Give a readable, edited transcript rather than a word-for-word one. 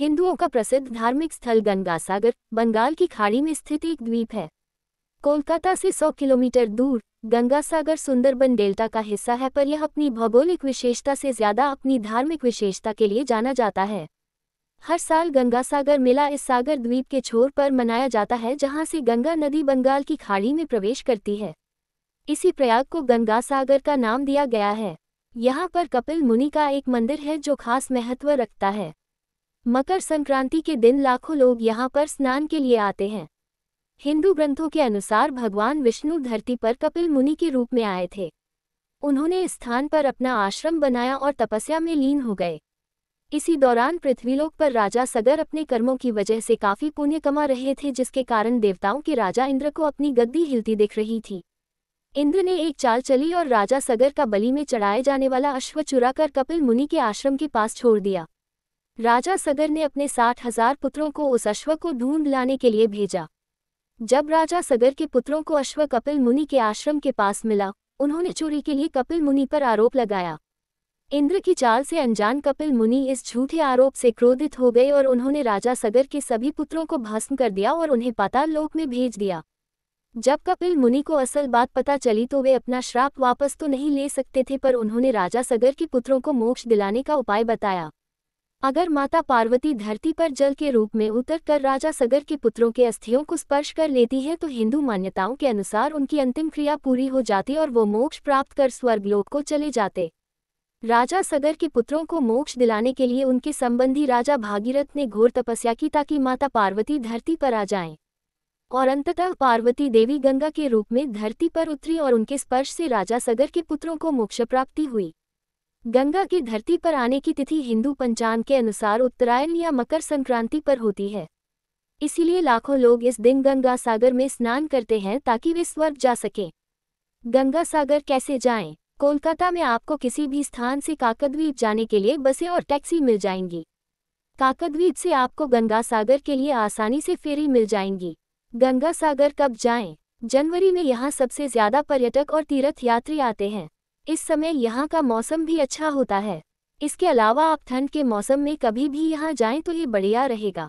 हिंदुओं का प्रसिद्ध धार्मिक स्थल गंगासागर बंगाल की खाड़ी में स्थित एक द्वीप है। कोलकाता से 100 किलोमीटर दूर गंगासागर सुंदरबन डेल्टा का हिस्सा है, पर यह अपनी भौगोलिक विशेषता से ज्यादा अपनी धार्मिक विशेषता के लिए जाना जाता है। हर साल गंगासागर मेला इस सागर द्वीप के छोर पर मनाया जाता है, जहां से गंगा नदी बंगाल की खाड़ी में प्रवेश करती है। इसी प्रयाग को गंगासागर का नाम दिया गया है। यहाँ पर कपिल मुनि का एक मंदिर है जो खास महत्व रखता है। मकर संक्रांति के दिन लाखों लोग यहाँ पर स्नान के लिए आते हैं। हिंदू ग्रंथों के अनुसार भगवान विष्णु धरती पर कपिल मुनि के रूप में आए थे। उन्होंने इस स्थान पर अपना आश्रम बनाया और तपस्या में लीन हो गए। इसी दौरान पृथ्वीलोक पर राजा सगर अपने कर्मों की वजह से काफी पुण्य कमा रहे थे, जिसके कारण देवताओं के राजा इंद्र को अपनी गद्दी हिलती दिख रही थी। इंद्र ने एक चाल चली और राजा सगर का बलि में चढ़ाए जाने वाला अश्व चुराकर कपिल मुनि के आश्रम के पास छोड़ दिया। राजा सगर ने अपने 60,000 पुत्रों को उस अश्व को ढूंढ लाने के लिए भेजा। जब राजा सगर के पुत्रों को अश्व कपिल मुनि के आश्रम के पास मिला, उन्होंने चोरी के लिए कपिल मुनि पर आरोप लगाया। इंद्र की चाल से अनजान कपिल मुनि इस झूठे आरोप से क्रोधित हो गए और उन्होंने राजा सगर के सभी पुत्रों को भस्म कर दिया और उन्हें पाताल लोक में भेज दिया। जब कपिल मुनि को असल बात पता चली तो वे अपना श्राप वापस तो नहीं ले सकते थे, पर उन्होंने राजा सगर के पुत्रों को मोक्ष दिलाने का उपाय बताया। अगर माता पार्वती धरती पर जल के रूप में उतर कर राजा सगर के पुत्रों के अस्थियों को स्पर्श कर लेती है तो हिंदू मान्यताओं के अनुसार उनकी अंतिम क्रिया पूरी हो जाती और वो मोक्ष प्राप्त कर स्वर्गलोक को चले जाते। राजा सगर के पुत्रों को मोक्ष दिलाने के लिए उनके संबंधी राजा भागीरथ ने घोर तपस्या की ताकि माता पार्वती धरती पर आ जाएं। और अंततः पार्वती देवी गंगा के रूप में धरती पर उतरी और उनके स्पर्श से राजा सगर के पुत्रों को मोक्ष प्राप्ति हुई। गंगा की धरती पर आने की तिथि हिंदू पंचांग के अनुसार उत्तरायण या मकर संक्रांति पर होती है। इसीलिए लाखों लोग इस दिन गंगा सागर में स्नान करते हैं ताकि वे स्वर्ग जा सकें। गंगा सागर कैसे जाएं? कोलकाता में आपको किसी भी स्थान से काकद्वीप जाने के लिए बसें और टैक्सी मिल जाएंगी। काकद्वीप से आपको गंगा सागर के लिए आसानी से फेरी मिल जाएंगी। गंगा सागर कब जाएं? जनवरी में यहाँ सबसे ज्यादा पर्यटक और तीर्थ यात्री आते हैं। इस समय यहाँ का मौसम भी अच्छा होता है। इसके अलावा आप ठंड के मौसम में कभी भी यहाँ जाएं तो ये बढ़िया रहेगा।